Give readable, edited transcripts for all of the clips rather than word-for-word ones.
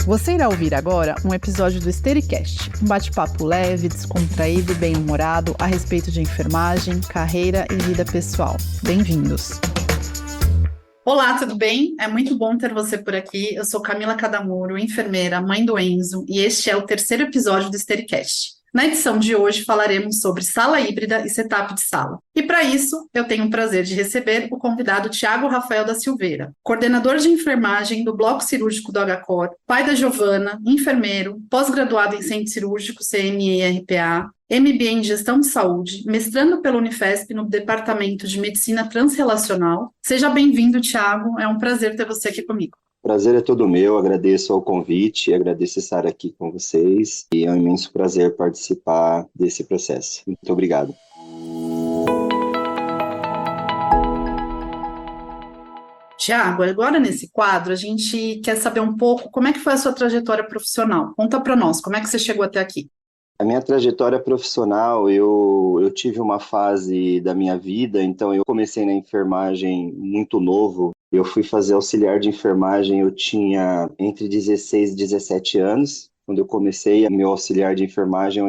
Você irá ouvir agora um episódio do Estericast, um bate-papo leve, descontraído e bem-humorado a respeito de enfermagem, carreira e vida pessoal. Bem-vindos! Olá, tudo bem? É muito bom ter você por aqui. Eu sou Camila Cadamuro, enfermeira, mãe do Enzo, e este é o terceiro episódio do Estericast. Na edição de hoje falaremos sobre sala híbrida e setup de sala. E para isso, eu tenho o prazer de receber o convidado Tiago Rafael da Silveira, coordenador de enfermagem do Bloco Cirúrgico do HCOR, pai da Giovana, enfermeiro, pós-graduado em Centro Cirúrgico, CME e RPA, MBA em Gestão de Saúde, mestrando pela Unifesp no Departamento de Medicina Transrelacional. Seja bem-vindo, Tiago. É um prazer ter você aqui comigo. Prazer é todo meu, agradeço ao convite, agradeço estar aqui com vocês e é um imenso prazer participar desse processo. Muito obrigado. Tiago, agora nesse quadro a gente quer saber um pouco como é que foi a sua trajetória profissional. Conta para nós, como é que você chegou até aqui? A minha trajetória profissional, eu tive uma fase da minha vida, então eu comecei na enfermagem muito novo. Eu fui fazer auxiliar de enfermagem, eu tinha entre 16 e 17 anos. Quando eu comecei meu auxiliar de enfermagem,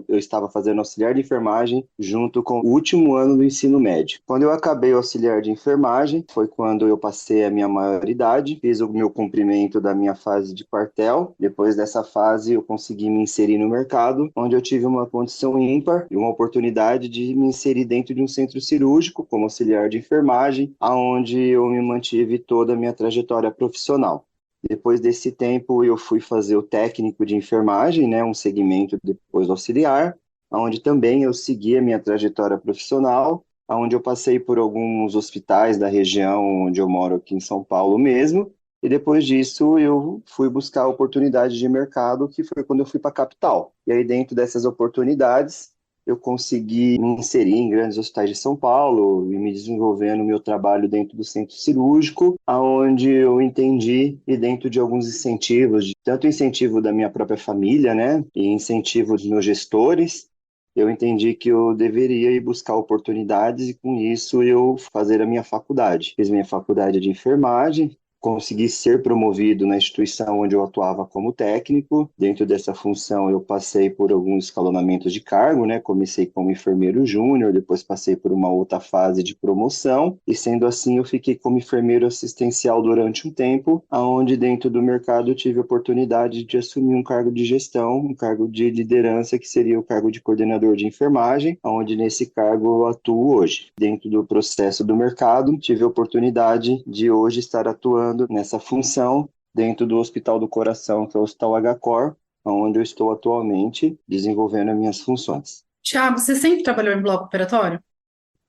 eu estava fazendo auxiliar de enfermagem junto com o último ano do ensino médio. Quando eu acabei o auxiliar de enfermagem, foi quando eu passei a minha maioridade, fiz o meu cumprimento da minha fase de quartel. Depois dessa fase, eu consegui me inserir no mercado, onde eu tive uma condição ímpar e uma oportunidade de me inserir dentro de um centro cirúrgico como auxiliar de enfermagem, aonde eu me mantive toda a minha trajetória profissional. Depois desse tempo, eu fui fazer o técnico de enfermagem, né, um segmento depois do auxiliar, onde também eu segui a minha trajetória profissional, onde eu passei por alguns hospitais da região onde eu moro aqui em São Paulo mesmo, e depois disso eu fui buscar oportunidades de mercado, que foi quando eu fui para a capital. E aí dentro dessas oportunidades, eu consegui me inserir em grandes hospitais de São Paulo e me desenvolver no meu trabalho dentro do centro cirúrgico, aonde eu entendi e dentro de alguns incentivos, tanto incentivo da minha própria família, né, e incentivo dos meus gestores, eu entendi que eu deveria ir buscar oportunidades e com isso eu fazer a minha faculdade. Fiz minha faculdade de enfermagem, consegui ser promovido na instituição onde eu atuava como técnico. Dentro dessa função, eu passei por alguns escalonamentos de cargo, né? Comecei como enfermeiro júnior, depois passei por uma outra fase de promoção, e sendo assim, eu fiquei como enfermeiro assistencial durante um tempo, onde dentro do mercado eu tive a oportunidade de assumir um cargo de gestão, um cargo de liderança, que seria o cargo de coordenador de enfermagem, onde nesse cargo eu atuo hoje. Dentro do processo do mercado, tive a oportunidade de hoje estar atuando nessa função dentro do Hospital do Coração, que é o Hospital HCOR, onde eu estou atualmente desenvolvendo as minhas funções. Tiago, você sempre trabalhou em bloco operatório?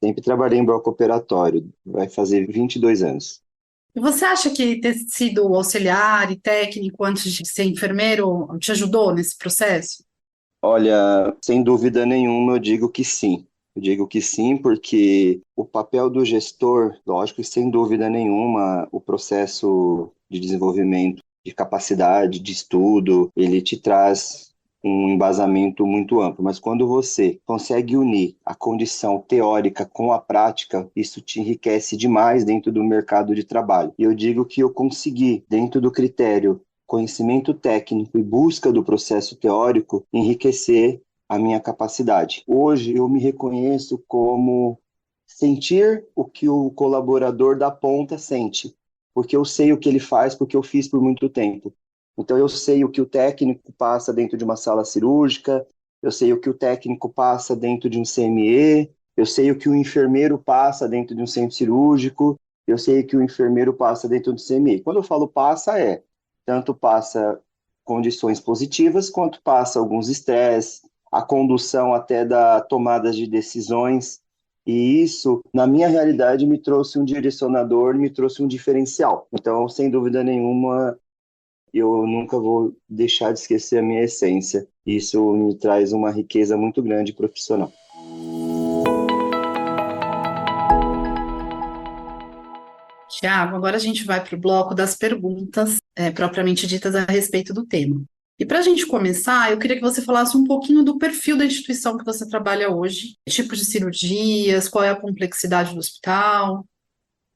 Sempre trabalhei em bloco operatório, vai fazer 22 anos. E você acha que ter sido auxiliar e técnico antes de ser enfermeiro te ajudou nesse processo? Olha, sem dúvida nenhuma, eu digo que sim. Eu digo que sim, porque o papel do gestor, lógico, sem dúvida nenhuma, o processo de desenvolvimento de capacidade, de estudo, ele te traz um embasamento muito amplo. Mas quando você consegue unir a condição teórica com a prática, isso te enriquece demais dentro do mercado de trabalho. E eu digo que eu consegui, dentro do critério conhecimento técnico e busca do processo teórico, enriquecer a minha capacidade. Hoje eu me reconheço como sentir o que o colaborador da ponta sente, porque eu sei o que ele faz, porque eu fiz por muito tempo. Então eu sei o que o técnico passa dentro de uma sala cirúrgica, eu sei o que o técnico passa dentro de um CME, eu sei o que o enfermeiro passa dentro de um centro cirúrgico, eu sei o que o enfermeiro passa dentro do CME. Quando eu falo passa, tanto passa condições positivas, quanto passa alguns estresses, a condução até da tomada de decisões, e isso, na minha realidade, me trouxe um direcionador, me trouxe um diferencial. Então, sem dúvida nenhuma, eu nunca vou deixar de esquecer a minha essência. Isso me traz uma riqueza muito grande profissional. Tiago, agora a gente vai para o bloco das perguntas propriamente ditas a respeito do tema. E para a gente começar, eu queria que você falasse um pouquinho do perfil da instituição que você trabalha hoje, tipos de cirurgias, qual é a complexidade do hospital.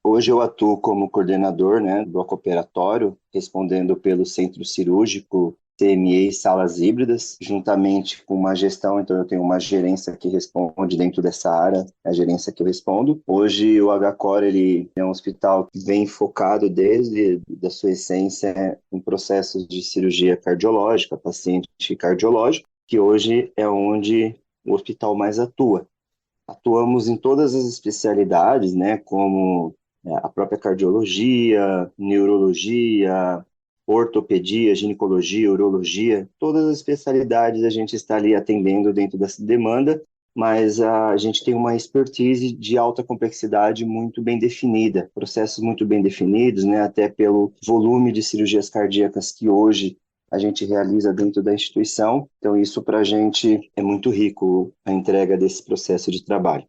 Hoje eu atuo como coordenador, né, do bloco operatório, respondendo pelo centro cirúrgico, CME e salas híbridas, juntamente com uma gestão, então eu tenho uma gerência que responde dentro dessa área, a gerência que eu respondo. Hoje o HCOR, ele é um hospital que vem focado desde da sua essência em processos de cirurgia cardiológica, paciente cardiológico, que hoje é onde o hospital mais atua. Atuamos em todas as especialidades, né, como a própria cardiologia, neurologia, ortopedia, ginecologia, urologia, todas as especialidades a gente está ali atendendo dentro dessa demanda, mas a gente tem uma expertise de alta complexidade muito bem definida, processos muito bem definidos, né, até pelo volume de cirurgias cardíacas que hoje a gente realiza dentro da instituição. Então, isso para a gente é muito rico, a entrega desse processo de trabalho.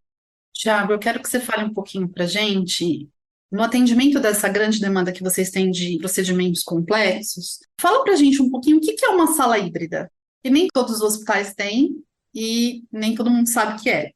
Tiago, eu quero que você fale um pouquinho para a gente, no atendimento dessa grande demanda que vocês têm de procedimentos complexos, fala para a gente um pouquinho o que é uma sala híbrida, que nem todos os hospitais têm e nem todo mundo sabe o que é.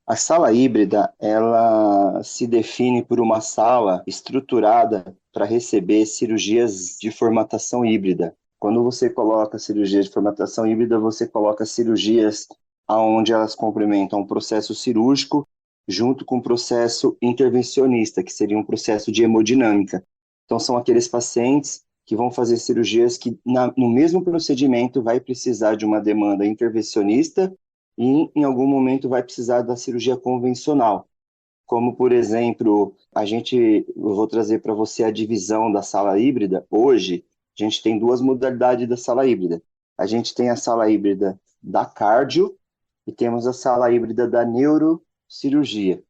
A sala híbrida, ela se define por uma sala estruturada para receber cirurgias de formatação híbrida. Quando você coloca cirurgia de formatação híbrida, você coloca cirurgias onde elas complementam um processo cirúrgico junto com um processo intervencionista, que seria um processo de hemodinâmica. Então, são aqueles pacientes que vão fazer cirurgias que, no mesmo procedimento, vai precisar de uma demanda intervencionista e, em algum momento, vai precisar da cirurgia convencional. Como, por exemplo, eu vou trazer para você a divisão da sala híbrida. Hoje, a gente tem duas modalidades da sala híbrida. A gente tem a sala híbrida da cardio e temos a sala híbrida da neurocirurgia.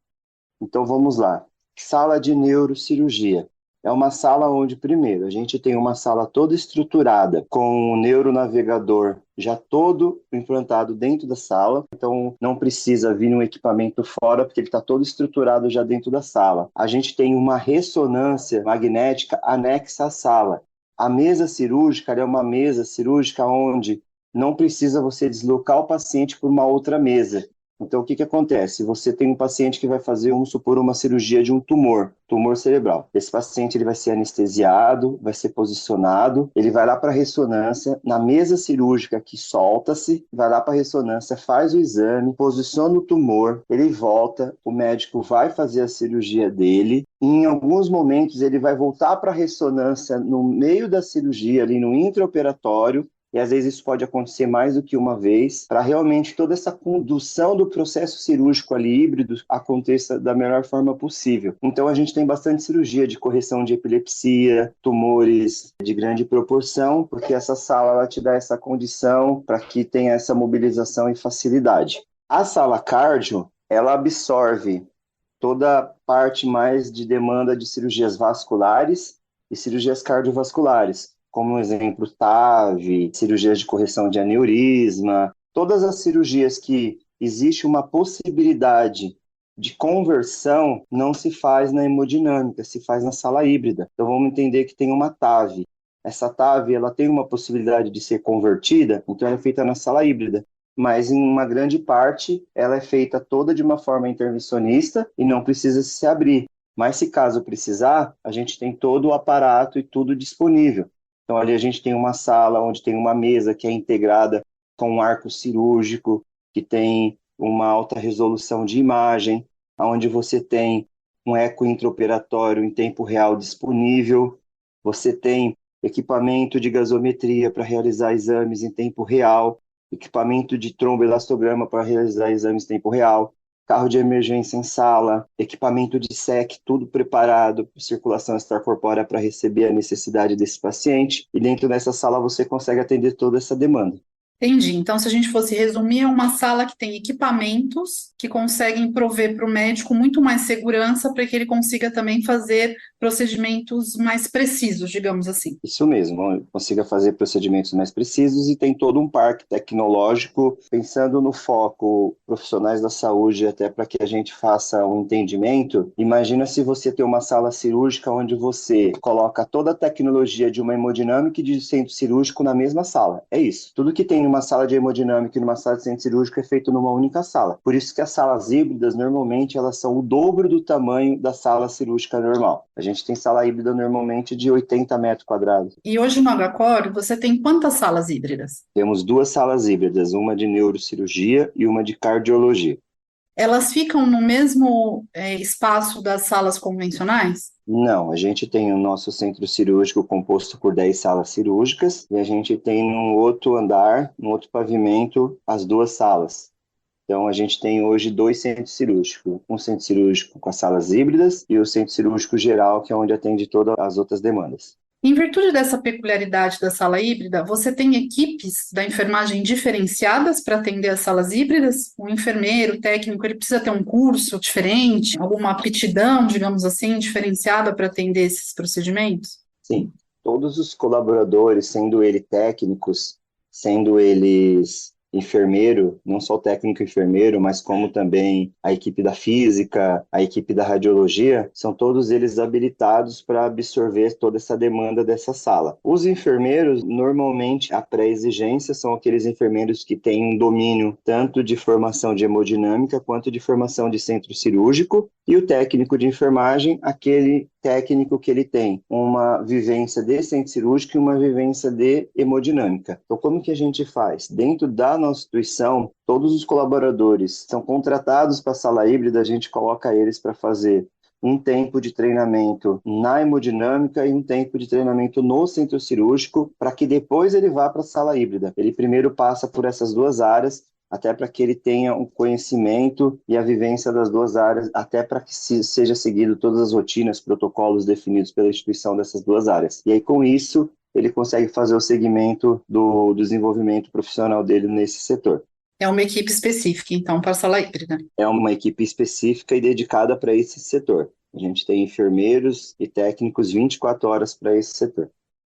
Então, vamos lá. Sala de neurocirurgia. É uma sala onde, primeiro, a gente tem uma sala toda estruturada, com o neuronavegador já todo implantado dentro da sala. Então, não precisa vir um equipamento fora, porque ele está todo estruturado já dentro da sala. A gente tem uma ressonância magnética anexa à sala. A mesa cirúrgica é uma mesa cirúrgica onde não precisa você deslocar o paciente para uma outra mesa. Então, o que acontece? Você tem um paciente que vai fazer, vamos supor, uma cirurgia de um tumor cerebral. Esse paciente ele vai ser anestesiado, vai ser posicionado, ele vai lá para a ressonância, na mesa cirúrgica que solta-se, vai lá para a ressonância, faz o exame, posiciona o tumor, ele volta, o médico vai fazer a cirurgia dele, e em alguns momentos ele vai voltar para a ressonância no meio da cirurgia, ali no intraoperatório, e às vezes isso pode acontecer mais do que uma vez, para realmente toda essa condução do processo cirúrgico ali híbrido aconteça da melhor forma possível. Então a gente tem bastante cirurgia de correção de epilepsia, tumores de grande proporção, porque essa sala ela te dá essa condição para que tenha essa mobilização e facilidade. A sala cardio, ela absorve toda a parte mais de demanda de cirurgias vasculares e cirurgias cardiovasculares, como um exemplo, TAV, cirurgias de correção de aneurisma, todas as cirurgias que existe uma possibilidade de conversão não se faz na hemodinâmica, se faz na sala híbrida. Então vamos entender que tem uma TAV. Essa TAV ela tem uma possibilidade de ser convertida, então ela é feita na sala híbrida. Mas em uma grande parte ela é feita toda de uma forma intervencionista e não precisa se abrir. Mas se caso precisar, a gente tem todo o aparato e tudo disponível. Então, ali a gente tem uma sala onde tem uma mesa que é integrada com um arco cirúrgico, que tem uma alta resolução de imagem, onde você tem um eco intraoperatório em tempo real disponível, você tem equipamento de gasometria para realizar exames em tempo real, equipamento de tromboelastograma para realizar exames em tempo real, carro de emergência em sala, equipamento de SEC, tudo preparado para circulação extracorpórea para receber a necessidade desse paciente. E dentro dessa sala você consegue atender toda essa demanda. Entendi. Então, se a gente fosse resumir, é uma sala que tem equipamentos que conseguem prover para o médico muito mais segurança para que ele consiga também fazer procedimentos mais precisos, digamos assim. Isso mesmo, consiga fazer procedimentos mais precisos e tem todo um parque tecnológico, pensando no foco profissionais da saúde, até para que a gente faça um entendimento. Imagina se você tem uma sala cirúrgica onde você coloca toda a tecnologia de uma hemodinâmica e de centro cirúrgico na mesma sala. É isso. Tudo que tem uma sala de hemodinâmica e numa sala de centro cirúrgico é feito numa única sala. Por isso que as salas híbridas, normalmente, elas são o dobro do tamanho da sala cirúrgica normal. A gente tem sala híbrida normalmente de 80 metros quadrados. E hoje no HCor, você tem quantas salas híbridas? Temos duas salas híbridas, uma de neurocirurgia e uma de cardiologia. Elas ficam no mesmo espaço das salas convencionais? Não, a gente tem o nosso centro cirúrgico composto por 10 salas cirúrgicas e a gente tem num outro andar, num outro pavimento, as duas salas. Então, a gente tem hoje dois centros cirúrgicos. Um centro cirúrgico com as salas híbridas e o centro cirúrgico geral, que é onde atende todas as outras demandas. Em virtude dessa peculiaridade da sala híbrida, você tem equipes da enfermagem diferenciadas para atender as salas híbridas? O enfermeiro, o técnico, ele precisa ter um curso diferente, alguma aptidão, digamos assim, diferenciada para atender esses procedimentos? Sim, todos os colaboradores, sendo eles técnicos, sendo eles enfermeiro, não só o técnico enfermeiro, mas como também a equipe da física, a equipe da radiologia, são todos eles habilitados para absorver toda essa demanda dessa sala. Os enfermeiros, normalmente, a pré-exigência são aqueles enfermeiros que têm um domínio tanto de formação de hemodinâmica quanto de formação de centro cirúrgico, e o técnico de enfermagem, aquele técnico que ele tem uma vivência de centro cirúrgico e uma vivência de hemodinâmica. Então, como que a gente faz? Dentro da nossa instituição, todos os colaboradores são contratados para a sala híbrida, a gente coloca eles para fazer um tempo de treinamento na hemodinâmica e um tempo de treinamento no centro cirúrgico, para que depois ele vá para a sala híbrida. Ele primeiro passa por essas duas áreas, até para que ele tenha um conhecimento e a vivência das duas áreas, até para que seja seguido todas as rotinas, protocolos definidos pela instituição dessas duas áreas. E aí, com isso, ele consegue fazer o segmento do desenvolvimento profissional dele nesse setor. É uma equipe específica, então, para a sala híbrida? É uma equipe específica e dedicada para esse setor. A gente tem enfermeiros e técnicos 24 horas para esse setor.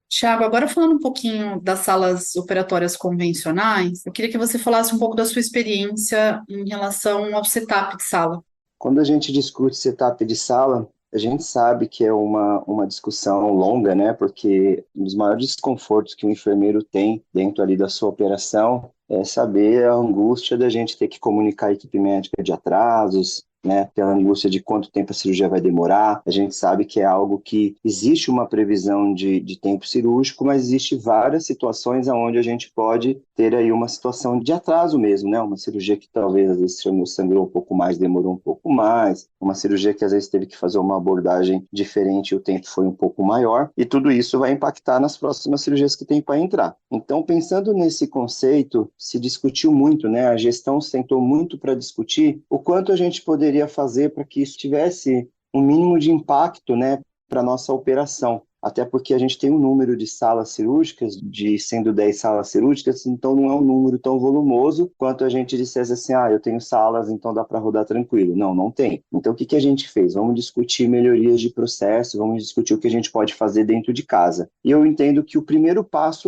Tiago, agora falando um pouquinho das salas operatórias convencionais, eu queria que você falasse um pouco da sua experiência em relação ao setup de sala. Quando a gente discute setup de sala, a gente sabe que é uma discussão longa, né? Porque um dos maiores desconfortos que o enfermeiro tem dentro ali da sua operação é saber a angústia da gente ter que comunicar a equipe médica de atrasos, né? Pela angústia de quanto tempo a cirurgia vai demorar. A gente sabe que é algo que existe uma previsão de tempo cirúrgico, mas existe várias situações onde a gente pode ter aí uma situação de atraso mesmo, né? Uma cirurgia que talvez às vezes sangrou um pouco mais, demorou um pouco mais, uma cirurgia que às vezes teve que fazer uma abordagem diferente e o tempo foi um pouco maior, e tudo isso vai impactar nas próximas cirurgias que tem para entrar. Então, pensando nesse conceito, se discutiu muito, né? A gestão sentou muito para discutir o quanto a gente poderia fazer para que isso tivesse um mínimo de impacto, né, para a nossa operação. Até porque a gente tem um número de salas cirúrgicas, sendo 10 salas cirúrgicas, então não é um número tão volumoso quanto a gente dissesse assim, eu tenho salas, então dá para rodar tranquilo. Não, não tem. Então o que a gente fez? Vamos discutir melhorias de processo, vamos discutir o que a gente pode fazer dentro de casa. E eu entendo que o primeiro passo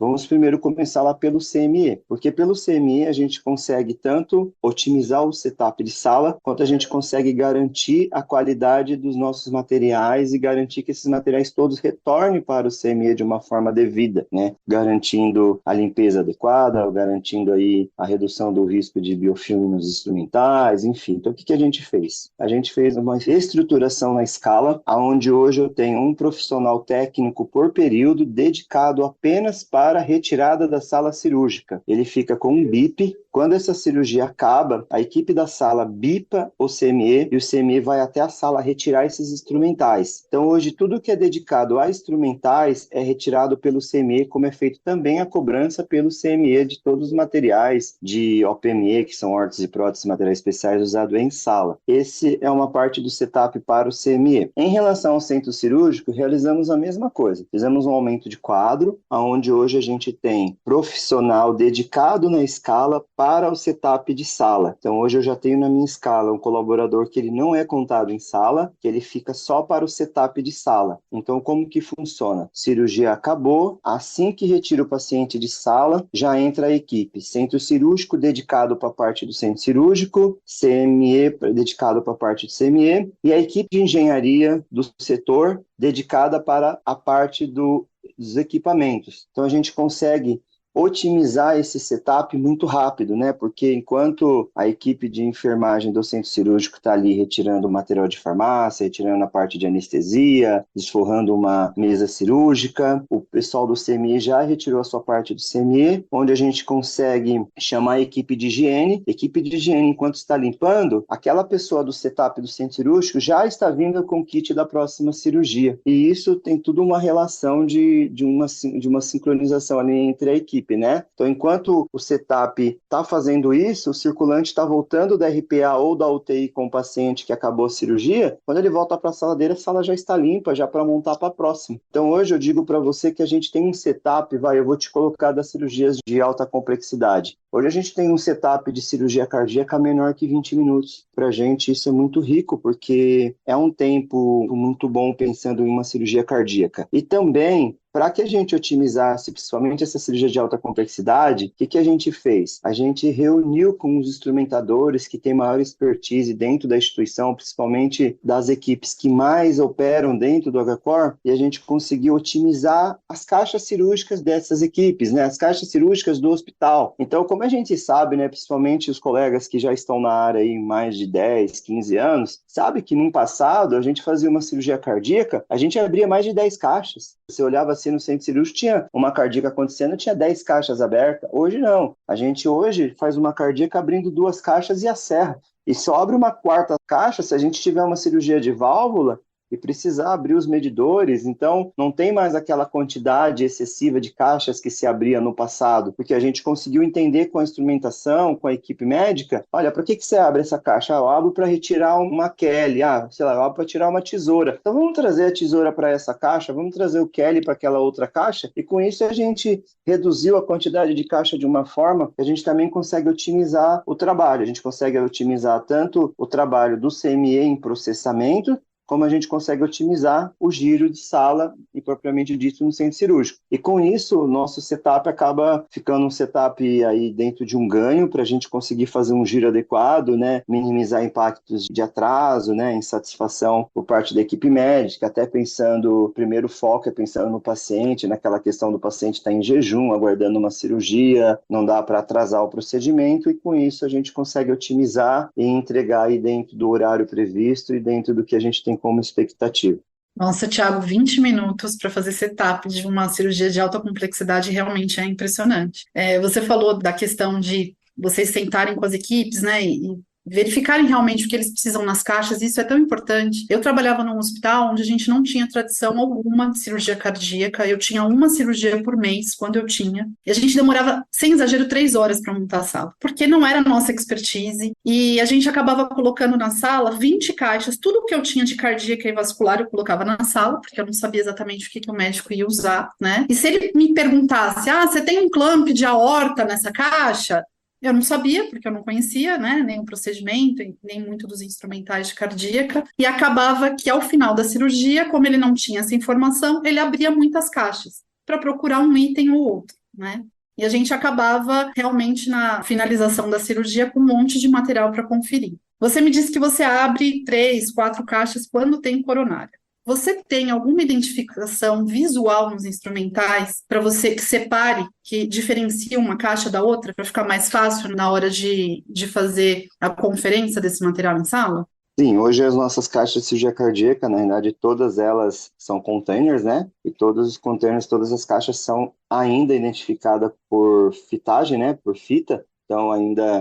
vamos primeiro começar lá pelo CME, porque pelo CME a gente consegue tanto otimizar o setup de sala, quanto a gente consegue garantir a qualidade dos nossos materiais e garantir que esses materiais todos retornem para o CME de uma forma devida, né? Garantindo a limpeza adequada, garantindo aí a redução do risco de biofilme nos instrumentais, enfim. Então, o que a gente fez? A gente fez uma estruturação na escala, onde hoje eu tenho um profissional técnico por período dedicado apenas para a retirada da sala cirúrgica. Ele fica com um BIP. Quando essa cirurgia acaba, a equipe da sala bipa o CME e o CME vai até a sala retirar esses instrumentais. Então, hoje, tudo que é dedicado a instrumentais é retirado pelo CME, como é feito também a cobrança pelo CME de todos os materiais de OPME, que são órteses e próteses, materiais especiais usados em sala. Esse é uma parte do setup para o CME. Em relação ao centro cirúrgico, realizamos a mesma coisa. Fizemos um aumento de quadro, onde hoje a gente tem profissional dedicado na escala para o setup de sala. Então, hoje eu já tenho na minha escala um colaborador que ele não é contado em sala, que ele fica só para o setup de sala. Então, como que funciona? Cirurgia acabou, assim que retira o paciente de sala, já entra a equipe. Centro cirúrgico dedicado para a parte do centro cirúrgico, CME dedicado para a parte do CME, e a equipe de engenharia do setor dedicada para a parte dos equipamentos. Então, a gente consegue otimizar esse setup muito rápido, né? Porque enquanto a equipe de enfermagem do centro cirúrgico está ali retirando o material de farmácia, retirando a parte de anestesia, desforrando uma mesa cirúrgica, o pessoal do CME já retirou a sua parte do CME, onde a gente consegue chamar a equipe de higiene. Equipe de higiene, enquanto está limpando, aquela pessoa do setup do centro cirúrgico já está vindo com o kit da próxima cirurgia. E isso tem tudo uma relação de uma sincronização ali entre a equipe, né? Então, enquanto o setup está fazendo isso, o circulante está voltando da RPA ou da UTI com o paciente que acabou a cirurgia, quando ele volta para a sala dele, a sala já está limpa, já para montar para a próxima. Então, hoje eu digo para você que a gente tem um setup, eu vou te colocar das cirurgias de alta complexidade. Hoje a gente tem um setup de cirurgia cardíaca menor que 20 minutos. Para a gente isso é muito rico, porque é um tempo muito bom pensando em uma cirurgia cardíaca. E também, para que a gente otimizasse, principalmente essa cirurgia de alta complexidade, o que a gente fez? A gente reuniu com os instrumentadores que têm maior expertise dentro da instituição, principalmente das equipes que mais operam dentro do HCOR, e a gente conseguiu otimizar as caixas cirúrgicas dessas equipes, né? As caixas cirúrgicas do hospital. Então, como a gente sabe, né, principalmente os colegas que já estão na área aí mais de 10, 15 anos, sabe que no passado a gente fazia uma cirurgia cardíaca, a gente abria mais de 10 caixas. Você olhava assim no centro cirúrgico, tinha uma cardíaca acontecendo, tinha 10 caixas abertas. Hoje não. A gente hoje faz uma cardíaca abrindo 2 caixas e a serra. E só abre uma 4ª caixa se a gente tiver uma cirurgia de válvula e precisar abrir os medidores. Então, não tem mais aquela quantidade excessiva de caixas que se abria no passado, porque a gente conseguiu entender com a instrumentação, com a equipe médica, olha, para que você abre essa caixa? Eu abro para retirar uma Kelly, eu abro para tirar uma tesoura. Então, vamos trazer a tesoura para essa caixa, vamos trazer o Kelly para aquela outra caixa, e com isso a gente reduziu a quantidade de caixa de uma forma que a gente também consegue otimizar o trabalho. A gente consegue otimizar tanto o trabalho do CME em processamento, como a gente consegue otimizar o giro de sala e propriamente dito no centro cirúrgico. E com isso, o nosso setup acaba ficando um setup aí dentro de um ganho para a gente conseguir fazer um giro adequado, né? Minimizar impactos de atraso, né? Insatisfação por parte da equipe médica, até pensando, o primeiro foco é pensando no paciente, naquela questão do paciente estar em jejum, aguardando uma cirurgia, não dá para atrasar o procedimento, e com isso a gente consegue otimizar e entregar aí dentro do horário previsto e dentro do que a gente tem como expectativa. Nossa, Thiago, 20 minutos para fazer setup de uma cirurgia de alta complexidade realmente é impressionante. Você falou da questão de vocês sentarem com as equipes, né, e verificarem realmente o que eles precisam nas caixas, isso é tão importante. Eu trabalhava num hospital onde a gente não tinha tradição alguma de cirurgia cardíaca, eu tinha uma cirurgia por mês, quando eu tinha, e a gente demorava, sem exagero, 3 horas para montar a sala, porque não era a nossa expertise, e a gente acabava colocando na sala 20 caixas, tudo que eu tinha de cardíaca e vascular eu colocava na sala, porque eu não sabia exatamente o que o médico ia usar, né? E se ele me perguntasse, você tem um clamp de aorta nessa caixa? Eu não sabia, porque eu não conhecia, né, nem o procedimento, nem muito dos instrumentais de cardíaca, e acabava que ao final da cirurgia, como ele não tinha essa informação, ele abria muitas caixas para procurar um item ou outro, né? E a gente acabava realmente na finalização da cirurgia com um monte de material para conferir. Você me disse que você abre 3, 4 caixas quando tem coronária. Você tem alguma identificação visual nos instrumentais para você que separe, que diferencie uma caixa da outra, para ficar mais fácil na hora de fazer a conferência desse material em sala? Sim, hoje as nossas caixas de cirurgia cardíaca, na verdade, todas elas são containers, né? E todos os containers, todas as caixas são ainda identificadas por fitagem, né? Por fita. Então,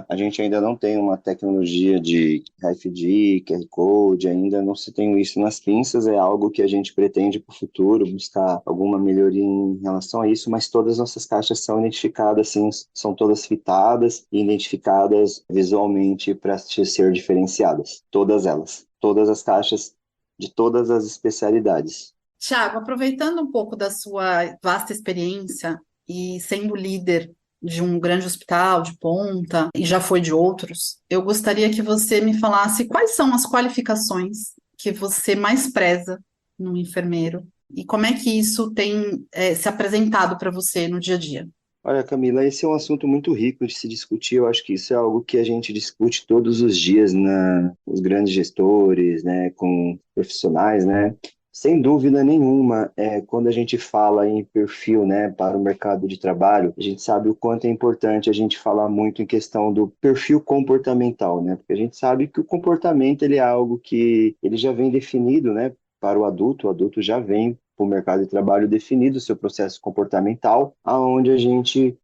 a gente ainda não tem uma tecnologia de RFID, QR Code, ainda não se tem isso nas pinças, é algo que a gente pretende para o futuro, buscar alguma melhoria em relação a isso, mas todas as nossas caixas são identificadas, sim, são todas fitadas e identificadas visualmente para ser diferenciadas, todas elas, todas as caixas de todas as especialidades. Thiago, aproveitando um pouco da sua vasta experiência e sendo líder de um grande hospital de ponta, e já foi de outros, eu gostaria que você me falasse quais são as qualificações que você mais preza no enfermeiro e como é que isso tem se apresentado para você no dia a dia. Olha, Camila, esse é um assunto muito rico de se discutir. Eu acho que isso é algo que a gente discute todos os dias, com os grandes gestores, né, com profissionais, né? Sem dúvida nenhuma, quando a gente fala em perfil, né, para o mercado de trabalho, a gente sabe o quanto é importante a gente falar muito em questão do perfil comportamental, né? Porque a gente sabe que o comportamento ele é algo que ele já vem definido, né, para o adulto já vem para o mercado de trabalho definido o seu processo comportamental, aonde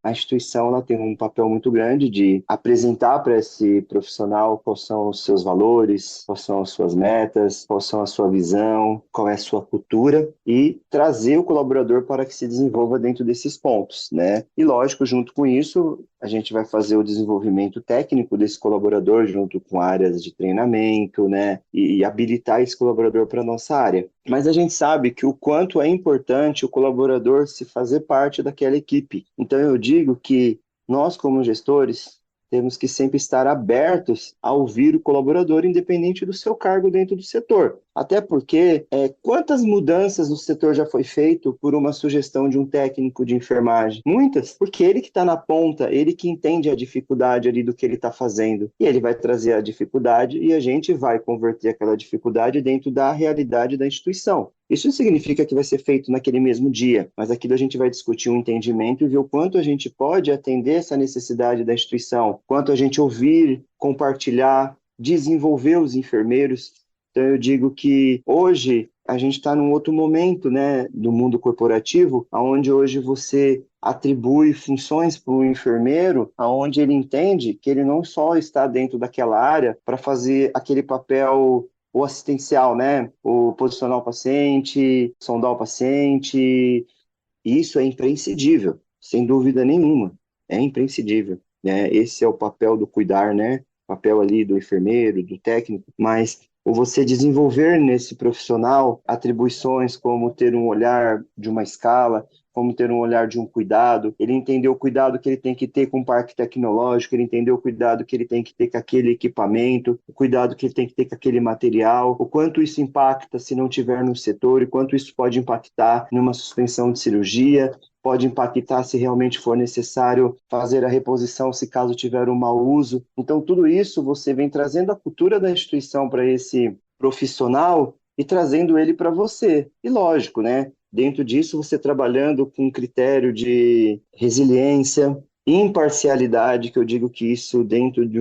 a instituição ela tem um papel muito grande de apresentar para esse profissional quais são os seus valores, quais são as suas metas, qual são a sua visão, qual é a sua cultura e trazer o colaborador para que se desenvolva dentro desses pontos, né? E lógico, junto com isso, a gente vai fazer o desenvolvimento técnico desse colaborador junto com áreas de treinamento, né? E habilitar esse colaborador para a nossa área. Mas a gente sabe que o quanto é importante o colaborador se fazer parte daquela equipe. Então eu digo que nós, como gestores, temos que sempre estar abertos a ouvir o colaborador, independente do seu cargo dentro do setor. Até porque, quantas mudanças no setor já foi feito por uma sugestão de um técnico de enfermagem? Muitas, porque ele que está na ponta, ele que entende a dificuldade ali do que ele está fazendo. E ele vai trazer a dificuldade e a gente vai converter aquela dificuldade dentro da realidade da instituição. Isso não significa que vai ser feito naquele mesmo dia, mas aquilo a gente vai discutir um entendimento e ver o quanto a gente pode atender essa necessidade da instituição, quanto a gente ouvir, compartilhar, desenvolver os enfermeiros. Então eu digo que hoje a gente está num outro momento, né, do mundo corporativo, onde hoje você atribui funções para o enfermeiro, onde ele entende que ele não só está dentro daquela área para fazer aquele papel o assistencial, né? O posicionar o paciente, sondar o paciente, isso é imprescindível, sem dúvida nenhuma, é imprescindível, né? Esse é o papel do cuidar, né? O papel ali do enfermeiro, do técnico, mas o você desenvolver nesse profissional atribuições como ter um olhar de uma escala, como ter um olhar de um cuidado, ele entender o cuidado que ele tem que ter com o parque tecnológico, ele entender o cuidado que ele tem que ter com aquele equipamento, o cuidado que ele tem que ter com aquele material, o quanto isso impacta se não tiver no setor, e quanto isso pode impactar numa suspensão de cirurgia, pode impactar se realmente for necessário fazer a reposição se caso tiver um mau uso. Então, tudo isso você vem trazendo a cultura da instituição para esse profissional e trazendo ele para você. E lógico, né? Dentro disso, você trabalhando com um critério de resiliência, imparcialidade, que eu digo que isso dentro de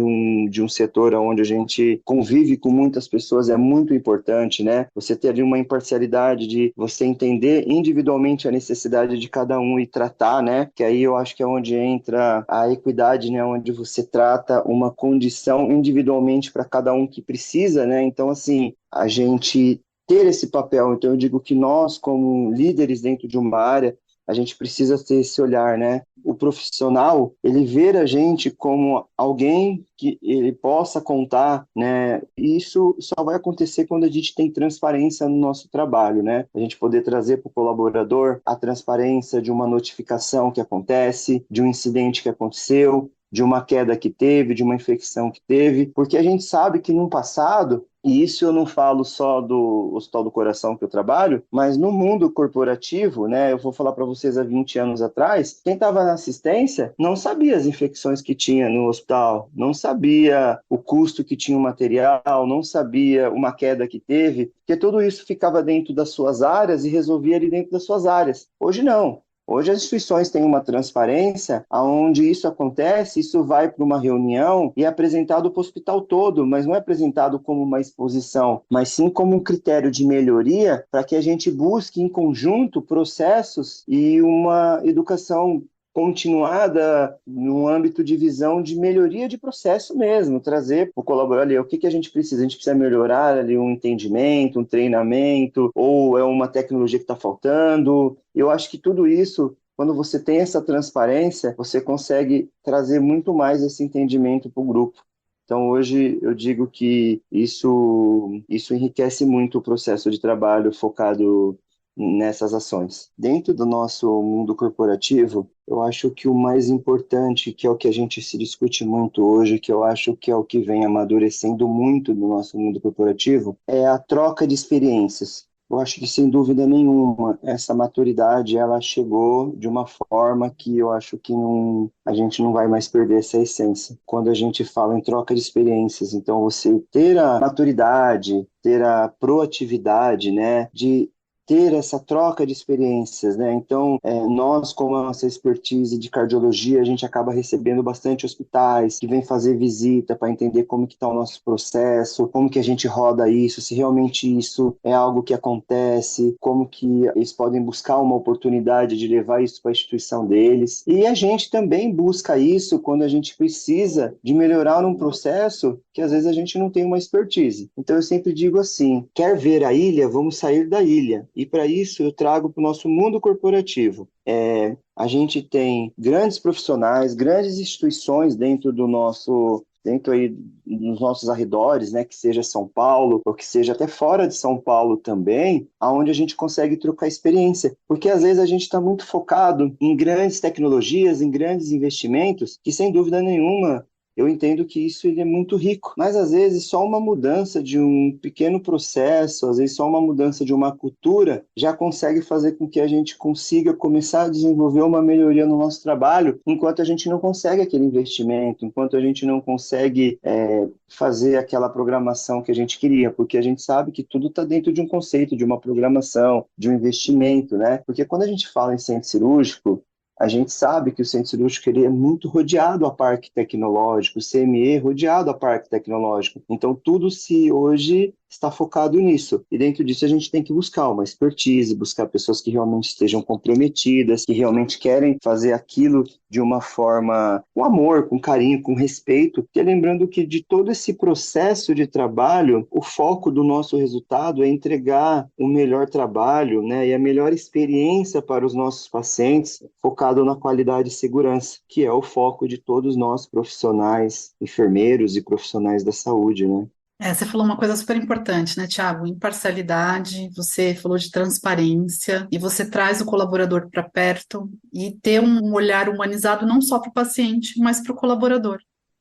um setor onde a gente convive com muitas pessoas é muito importante, né? Você ter ali uma imparcialidade de você entender individualmente a necessidade de cada um e tratar, né? Que aí eu acho que é onde entra a equidade, né? Onde você trata uma condição individualmente para cada um que precisa, né? Então, assim, a gente ter esse papel. Então, eu digo que nós, como líderes dentro de uma área, a gente precisa ter esse olhar, né? O profissional, ele ver a gente como alguém que ele possa contar, né? E isso só vai acontecer quando a gente tem transparência no nosso trabalho, né? A gente poder trazer para o colaborador a transparência de uma notificação que acontece, de um incidente que aconteceu, de uma queda que teve, de uma infecção que teve, porque a gente sabe que no passado, e isso eu não falo só do Hospital do Coração que eu trabalho, mas no mundo corporativo, né, eu vou falar para vocês há 20 anos atrás, quem estava na assistência não sabia as infecções que tinha no hospital, não sabia o custo que tinha o material, não sabia uma queda que teve, porque tudo isso ficava dentro das suas áreas e resolvia ali dentro das suas áreas. Hoje não. Hoje as instituições têm uma transparência, onde isso acontece, isso vai para uma reunião e é apresentado para o hospital todo, mas não é apresentado como uma exposição, mas sim como um critério de melhoria para que a gente busque em conjunto processos e uma educação continuada no âmbito de visão de melhoria de processo mesmo, trazer para o colaborador ali, o que a gente precisa? A gente precisa melhorar ali um entendimento, um treinamento, ou é uma tecnologia que está faltando. Eu acho que tudo isso, quando você tem essa transparência, você consegue trazer muito mais esse entendimento para o grupo. Então, hoje, eu digo que isso enriquece muito o processo de trabalho focado nessas ações. Dentro do nosso mundo corporativo, eu acho que o mais importante, que é o que a gente se discute muito hoje, que eu acho que é o que vem amadurecendo muito no nosso mundo corporativo, é a troca de experiências. Eu acho que, sem dúvida nenhuma, essa maturidade, ela chegou de uma forma que eu acho que a gente não vai mais perder essa essência. Quando a gente fala em troca de experiências, então você ter a maturidade, ter a proatividade, né, de ter essa troca de experiências, né? Então, nós, com a nossa expertise de cardiologia, a gente acaba recebendo bastante hospitais que vêm fazer visita para entender como que está o nosso processo, como que a gente roda isso, se realmente isso é algo que acontece, como que eles podem buscar uma oportunidade de levar isso para a instituição deles. E a gente também busca isso quando a gente precisa de melhorar um processo que às vezes a gente não tem uma expertise. Então eu sempre digo assim, quer ver a ilha? Vamos sair da ilha. E para isso eu trago para o nosso mundo corporativo. A gente tem grandes profissionais, grandes instituições dentro aí dos nossos arredores, né, que seja São Paulo, ou que seja até fora de São Paulo também, aonde a gente consegue trocar experiência, porque às vezes a gente está muito focado em grandes tecnologias, em grandes investimentos, que sem dúvida nenhuma eu entendo que isso ele é muito rico, mas às vezes só uma mudança de um pequeno processo, às vezes só uma mudança de uma cultura já consegue fazer com que a gente consiga começar a desenvolver uma melhoria no nosso trabalho, enquanto a gente não consegue aquele investimento, enquanto a gente não consegue fazer aquela programação que a gente queria, porque a gente sabe que tudo está dentro de um conceito, de uma programação, de um investimento, né? Porque quando a gente fala em centro cirúrgico, a gente sabe que o centro cirúrgico ele é muito rodeado a parque tecnológico, o CME rodeado a parque tecnológico. Então, tudo se hoje está focado nisso. E dentro disso a gente tem que buscar uma expertise, buscar pessoas que realmente estejam comprometidas, que realmente querem fazer aquilo de uma forma com amor, com carinho, com respeito. E lembrando que de todo esse processo de trabalho, o foco do nosso resultado é entregar o melhor trabalho, né, e a melhor experiência para os nossos pacientes, focado na qualidade e segurança, que é o foco de todos nós profissionais, enfermeiros e profissionais da saúde, né? Você falou uma coisa super importante, né, Thiago? Imparcialidade, você falou de transparência, e você traz o colaborador para perto e ter um olhar humanizado não só para o paciente, mas para o colaborador,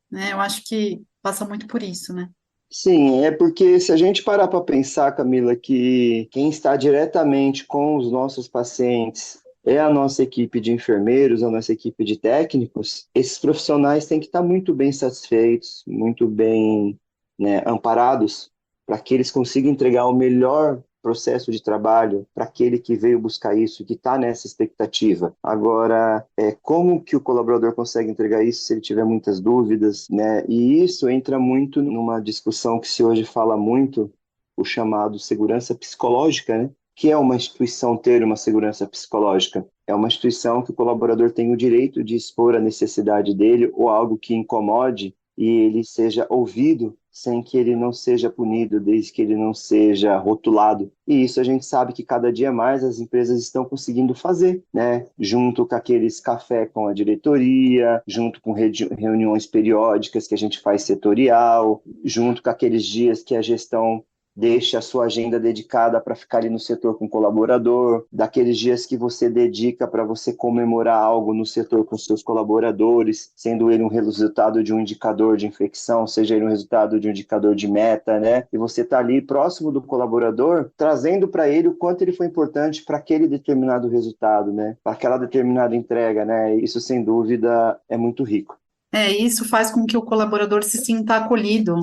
né? Eu acho que passa muito por isso, né? Sim, é porque se a gente parar para pensar, Camila, que quem está diretamente com os nossos pacientes é a nossa equipe de enfermeiros, a nossa equipe de técnicos, esses profissionais têm que estar muito bem satisfeitos, muito bem, né, amparados, para que eles consigam entregar o melhor processo de trabalho para aquele que veio buscar isso, que está nessa expectativa. Agora, como que o colaborador consegue entregar isso se ele tiver muitas dúvidas, né? E isso entra muito numa discussão que se hoje fala muito, o chamado segurança psicológica, né? Que é uma instituição ter uma segurança psicológica. É uma instituição que o colaborador tem o direito de expor a necessidade dele ou algo que incomode e ele seja ouvido sem que ele não seja punido, desde que ele não seja rotulado. E isso a gente sabe que cada dia mais as empresas estão conseguindo fazer, né? Junto com aqueles café com a diretoria, junto com reuniões periódicas que a gente faz setorial, junto com aqueles dias que a gestão deixe a sua agenda dedicada para ficar ali no setor com o colaborador, daqueles dias que você dedica para você comemorar algo no setor com seus colaboradores, sendo ele um resultado de um indicador de infecção, seja ele um resultado de um indicador de meta, né? E você está ali próximo do colaborador, trazendo para ele o quanto ele foi importante para aquele determinado resultado, né? Para aquela determinada entrega, né? Isso, sem dúvida, é muito rico. Isso faz com que o colaborador se sinta acolhido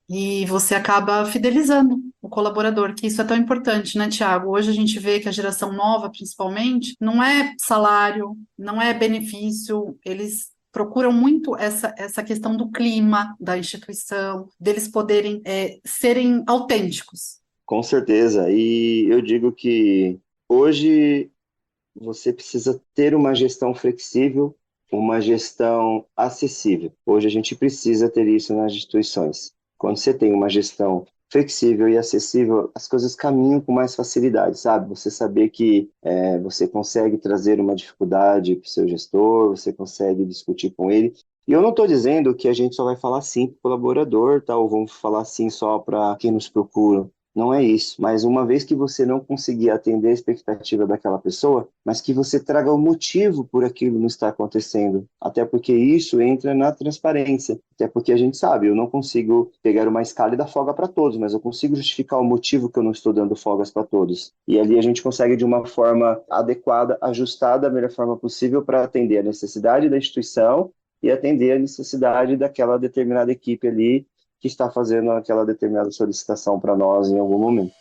e você acaba fidelizando o colaborador, que isso é tão importante, né, Tiago? Hoje a gente vê que a geração nova, principalmente, não é salário, não é benefício, eles procuram muito essa questão do clima da instituição, deles poderem serem autênticos. Com certeza. E eu digo que hoje você precisa ter uma gestão flexível, uma gestão acessível. Hoje a gente precisa ter isso nas instituições. Quando você tem uma gestão flexível e acessível, as coisas caminham com mais facilidade, sabe? Você saber que você consegue trazer uma dificuldade para o seu gestor, você consegue discutir com ele. E eu não estou dizendo que a gente só vai falar sim para o colaborador, tá? Ou vamos falar sim só para quem nos procura. Não é isso, mas uma vez que você não conseguir atender a expectativa daquela pessoa, mas que você traga o motivo por aquilo não estar acontecendo, até porque isso entra na transparência, até porque a gente sabe, eu não consigo pegar uma escala e dar folga para todos, mas eu consigo justificar o motivo que eu não estou dando folgas para todos, e ali a gente consegue de uma forma adequada, ajustada da melhor forma possível para atender a necessidade da instituição e atender a necessidade daquela determinada equipe ali que está fazendo aquela determinada solicitação para nós em algum momento.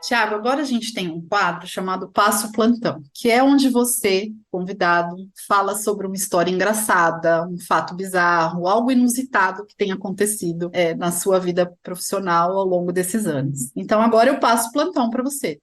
Tiago, agora a gente tem um quadro chamado Passo Plantão, que é onde você, convidado, fala sobre uma história engraçada, um fato bizarro, algo inusitado que tenha acontecido na sua vida profissional ao longo desses anos. Então agora eu passo o plantão para você.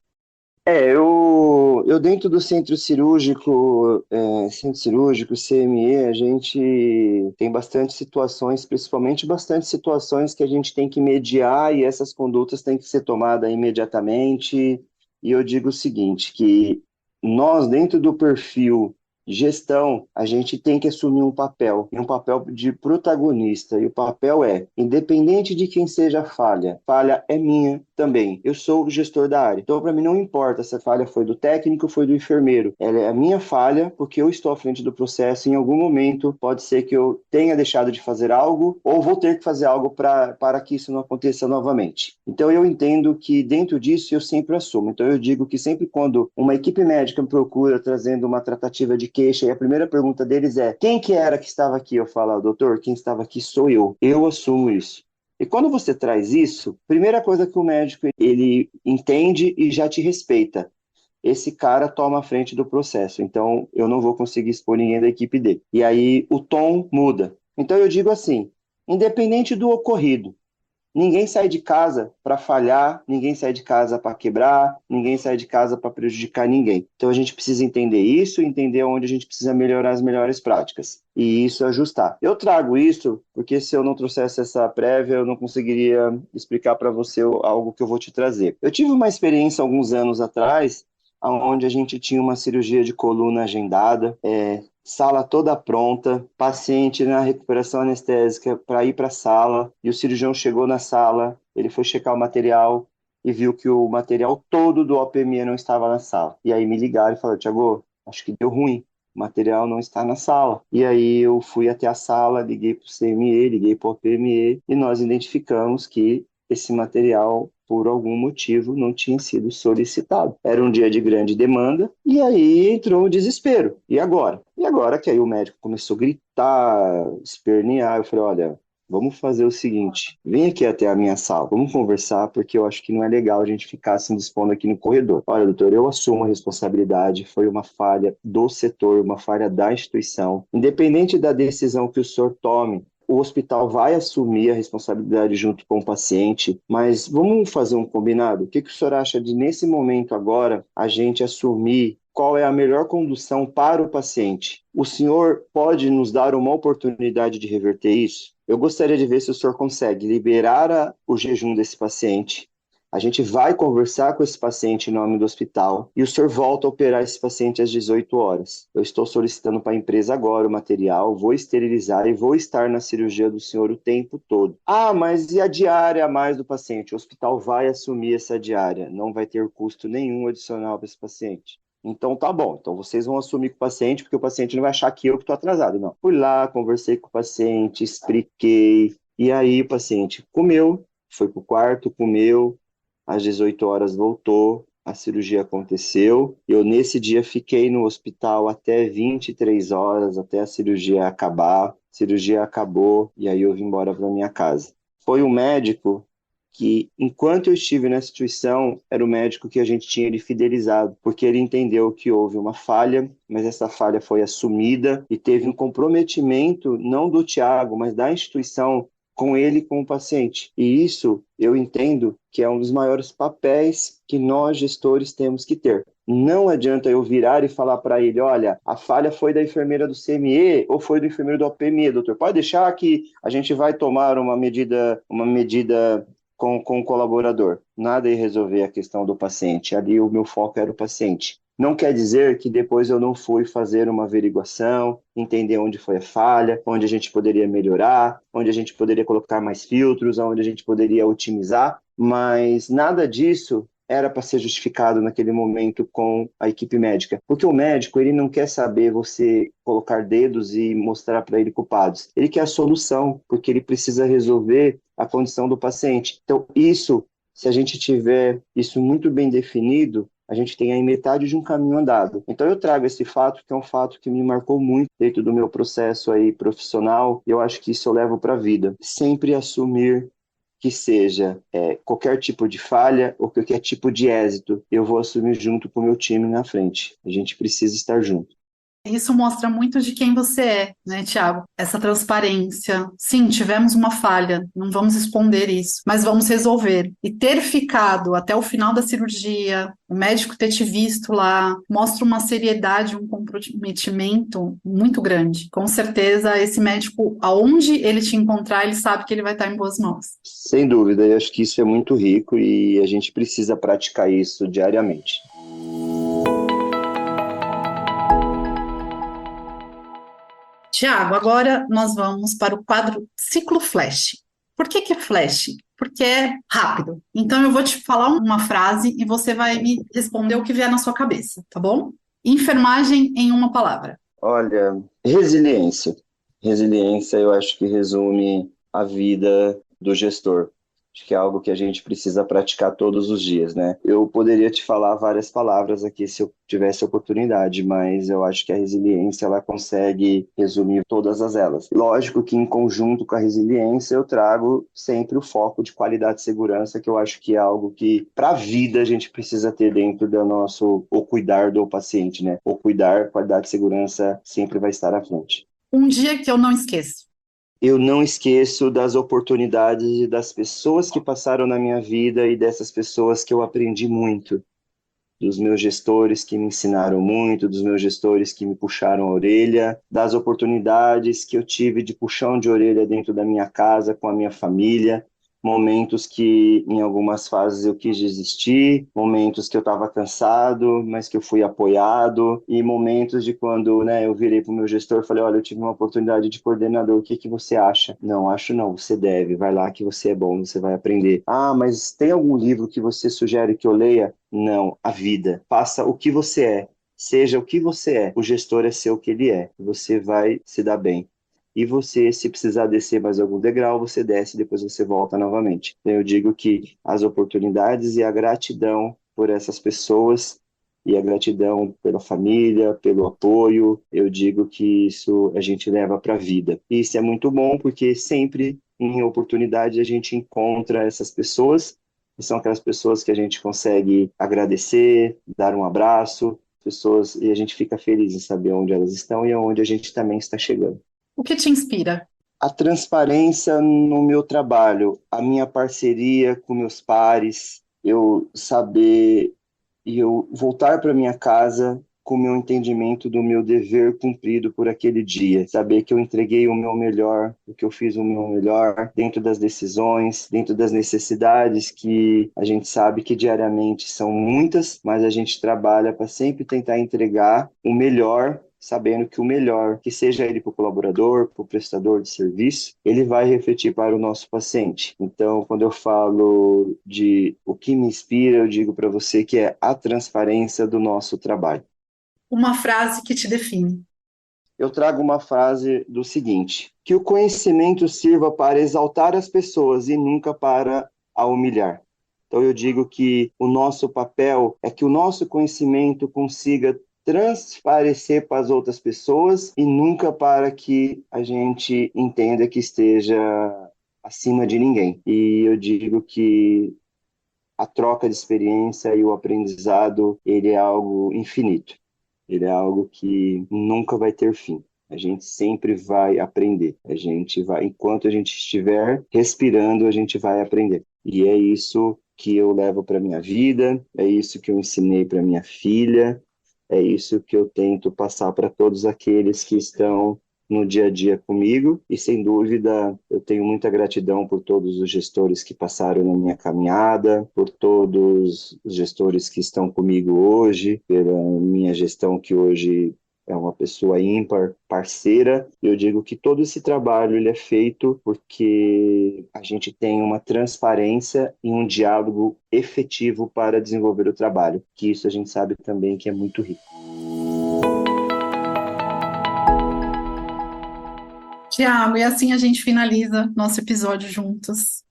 Eu dentro do centro cirúrgico, CME, a gente tem bastante situações, principalmente bastante situações que a gente tem que mediar e essas condutas têm que ser tomadas imediatamente. E eu digo o seguinte, que nós, dentro do perfil gestão, a gente tem que assumir um papel, e um papel de protagonista, e o papel é, independente de quem seja a falha é minha também, eu sou o gestor da área, então para mim não importa se a falha foi do técnico ou foi do enfermeiro, ela é a minha falha, porque eu estou à frente do processo, em algum momento pode ser que eu tenha deixado de fazer algo, ou vou ter que fazer algo para que isso não aconteça novamente. Então eu entendo que dentro disso eu sempre assumo, então eu digo que sempre quando uma equipe médica me procura trazendo uma tratativa de queixa e a primeira pergunta deles é: quem que era que estava aqui? Eu falo: doutor, quem estava aqui sou eu. Eu assumo isso. E quando você traz isso, primeira coisa que o médico ele entende e já te respeita. Esse cara toma a frente do processo, então eu não vou conseguir expor ninguém da equipe dele. E aí o tom muda. Então eu digo assim, independente do ocorrido, ninguém sai de casa para falhar, ninguém sai de casa para quebrar, ninguém sai de casa para prejudicar ninguém. Então a gente precisa entender isso, entender onde a gente precisa melhorar as melhores práticas e isso ajustar. Eu trago isso porque se eu não trouxesse essa prévia, eu não conseguiria explicar para você algo que eu vou te trazer. Eu tive uma experiência alguns anos atrás, onde a gente tinha uma cirurgia de coluna agendada, sala toda pronta, paciente na recuperação anestésica para ir para a sala, e o cirurgião chegou na sala, ele foi checar o material e viu que o material todo do OPME não estava na sala. E aí me ligaram e falaram: Tiago, acho que deu ruim, o material não está na sala. E aí eu fui até a sala, liguei para o CME, liguei para o OPME, e nós identificamos que esse material, por algum motivo, não tinha sido solicitado. Era um dia de grande demanda, e aí entrou o desespero. E agora? E agora que aí o médico começou a gritar, espernear, eu falei: olha, vamos fazer o seguinte, vem aqui até a minha sala, vamos conversar, porque eu acho que não é legal a gente ficar se dispondo aqui no corredor. Olha, doutor, eu assumo a responsabilidade, foi uma falha do setor, uma falha da instituição. Independente da decisão que o senhor tome, o hospital vai assumir a responsabilidade junto com o paciente, mas vamos fazer um combinado? O que o senhor acha de, nesse momento agora, a gente assumir qual é a melhor condução para o paciente? O senhor pode nos dar uma oportunidade de reverter isso? Eu gostaria de ver se o senhor consegue liberar o jejum desse paciente. A gente vai conversar com esse paciente em nome do hospital e o senhor volta a operar esse paciente às 18 horas. Eu estou solicitando para a empresa agora o material, vou esterilizar e vou estar na cirurgia do senhor o tempo todo. Ah, mas e a diária a mais do paciente? O hospital vai assumir essa diária, não vai ter custo nenhum adicional para esse paciente. Então tá bom, então vocês vão assumir com o paciente, porque o paciente não vai achar que eu que estou atrasado, não. Fui lá, conversei com o paciente, expliquei, e aí o paciente comeu, foi pro quarto, comeu, às 18 horas voltou, a cirurgia aconteceu. Eu, nesse dia, fiquei no hospital até 23 horas, até a cirurgia acabar. A cirurgia acabou e aí eu vim embora para minha casa. Foi um médico que, enquanto eu estive na instituição, era o médico que a gente tinha ele fidelizado, porque ele entendeu que houve uma falha, mas essa falha foi assumida e teve um comprometimento, não do Tiago, mas da instituição, com ele e com o paciente. E isso eu entendo que é um dos maiores papéis que nós gestores temos que ter. Não adianta eu virar e falar para ele: olha, a falha foi da enfermeira do CME ou foi do enfermeiro do OPME, doutor. Pode deixar que a gente vai tomar uma medida com o colaborador. Nada ia resolver a questão do paciente. Ali o meu foco era o paciente. Não quer dizer que depois eu não fui fazer uma averiguação, entender onde foi a falha, onde a gente poderia melhorar, onde a gente poderia colocar mais filtros, onde a gente poderia otimizar, mas nada disso era para ser justificado naquele momento com a equipe médica. Porque o médico, ele não quer saber você colocar dedos e mostrar para ele culpados. Ele quer a solução, porque ele precisa resolver a condição do paciente. Então, isso, se a gente tiver isso muito bem definido, a gente tem aí metade de um caminho andado. Então eu trago esse fato, que é um fato que me marcou muito dentro do meu processo aí profissional, e eu acho que isso eu levo para a vida. Sempre assumir que seja qualquer tipo de falha ou qualquer tipo de êxito, eu vou assumir junto com o meu time na frente. A gente precisa estar junto. Isso mostra muito de quem você é, né, Tiago? Essa transparência. Sim, tivemos uma falha, não vamos esconder isso, mas vamos resolver. E ter ficado até o final da cirurgia, o médico ter te visto lá, mostra uma seriedade, um comprometimento muito grande. Com certeza, esse médico, aonde ele te encontrar, ele sabe que ele vai estar em boas mãos. Sem dúvida, eu acho que isso é muito rico e a gente precisa praticar isso diariamente. Tiago, agora nós vamos para o quadro Ciclo Flash. Por que Flash? Porque é rápido. Então eu vou te falar uma frase e você vai me responder o que vier na sua cabeça, tá bom? Enfermagem em uma palavra. Olha, resiliência. Resiliência eu acho que resume a vida do gestor. Acho que é algo que a gente precisa praticar todos os dias, né? Eu poderia te falar várias palavras aqui se eu tivesse oportunidade, mas eu acho que a resiliência ela consegue resumir todas elas. Lógico que em conjunto com a resiliência eu trago sempre o foco de qualidade e segurança, que eu acho que é algo que para a vida a gente precisa ter dentro do nosso o cuidar do paciente, né? O cuidar, qualidade e segurança sempre vai estar à frente. Um dia que eu não esqueço. Eu não esqueço das oportunidades e das pessoas que passaram na minha vida e dessas pessoas que eu aprendi muito. Dos meus gestores que me ensinaram muito, dos meus gestores que me puxaram a orelha, das oportunidades que eu tive de puxão de orelha dentro da minha casa, com a minha família, momentos que em algumas fases eu quis desistir, momentos que eu estava cansado, mas que eu fui apoiado, e momentos de quando, né, eu virei para o meu gestor e falei, olha, eu tive uma oportunidade de coordenador, o que que você acha? Não, acho não, você deve, vai lá que você é bom, você vai aprender. Ah, mas tem algum livro que você sugere que eu leia? Não, a vida. Faça o que você é. Seja o que você é. O gestor é ser o que ele é. Você vai se dar bem. E você, se precisar descer mais algum degrau, você desce e depois você volta novamente. Então, eu digo que as oportunidades e a gratidão por essas pessoas e a gratidão pela família, pelo apoio, eu digo que isso a gente leva para a vida. E isso é muito bom porque sempre em oportunidade a gente encontra essas pessoas, que são aquelas pessoas que a gente consegue agradecer, dar um abraço, pessoas, e a gente fica feliz em saber onde elas estão e aonde a gente também está chegando. O que te inspira? A transparência no meu trabalho, a minha parceria com meus pares, eu saber e eu voltar para minha casa com o meu entendimento do meu dever cumprido por aquele dia, saber que eu entreguei o meu melhor, que eu fiz o meu melhor dentro das decisões, dentro das necessidades que a gente sabe que diariamente são muitas, mas a gente trabalha para sempre tentar entregar o melhor, sabendo que o melhor, que seja ele para o colaborador, para o prestador de serviço, ele vai refletir para o nosso paciente. Então, quando eu falo de o que me inspira, eu digo para você que é a transparência do nosso trabalho. Uma frase que te define. Eu trago uma frase do seguinte: que o conhecimento sirva para exaltar as pessoas e nunca para a humilhar. Então eu digo que o nosso papel é que o nosso conhecimento consiga transparecer para as outras pessoas e nunca para que a gente entenda que esteja acima de ninguém. E eu digo que a troca de experiência e o aprendizado, ele é algo infinito. Ele é algo que nunca vai ter fim. A gente sempre vai aprender. A gente vai, enquanto a gente estiver respirando, a gente vai aprender. E é isso que eu levo para minha vida, é isso que eu ensinei para minha filha, é isso que eu tento passar para todos aqueles que estão no dia a dia comigo, e sem dúvida eu tenho muita gratidão por todos os gestores que passaram na minha caminhada, por todos os gestores que estão comigo hoje, pela minha gestão que hoje é uma pessoa ímpar, parceira. Eu digo que todo esse trabalho ele é feito porque a gente tem uma transparência e um diálogo efetivo para desenvolver o trabalho, que isso a gente sabe também que é muito rico. Tiago, e assim a gente finaliza nosso episódio juntos.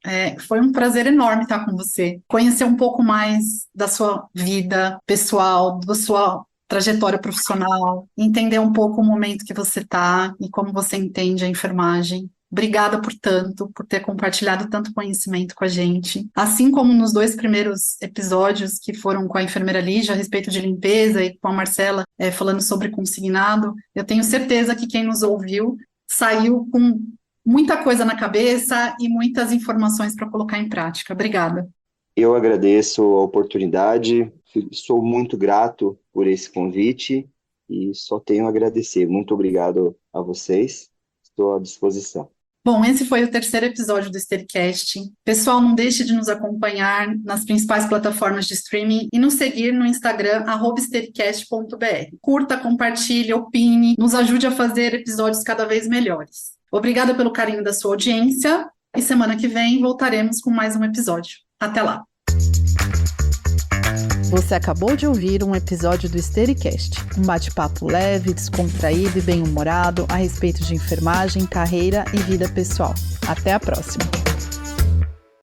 Foi um prazer enorme estar com você, conhecer um pouco mais da sua vida pessoal, da sua trajetória profissional, entender um pouco o momento que você está e como você entende a enfermagem. Obrigada por tanto, por ter compartilhado tanto conhecimento com a gente. Assim como nos 2 primeiros episódios, que foram com a enfermeira Lígia a respeito de limpeza e com a Marcela falando sobre consignado, eu tenho certeza que quem nos ouviu saiu com muita coisa na cabeça e muitas informações para colocar em prática. Obrigada. Eu agradeço a oportunidade, sou muito grato por esse convite e só tenho a agradecer. Muito obrigado a vocês, estou à disposição. Bom, esse foi o 3º episódio do Stericast. Pessoal, não deixe de nos acompanhar nas principais plataformas de streaming e nos seguir no Instagram, @stericast.br. Curta, compartilhe, opine, nos ajude a fazer episódios cada vez melhores. Obrigada pelo carinho da sua audiência e semana que vem voltaremos com mais um episódio. Até lá! Você acabou de ouvir um episódio do Stericast, um bate-papo leve, descontraído e bem-humorado a respeito de enfermagem, carreira e vida pessoal. Até a próxima!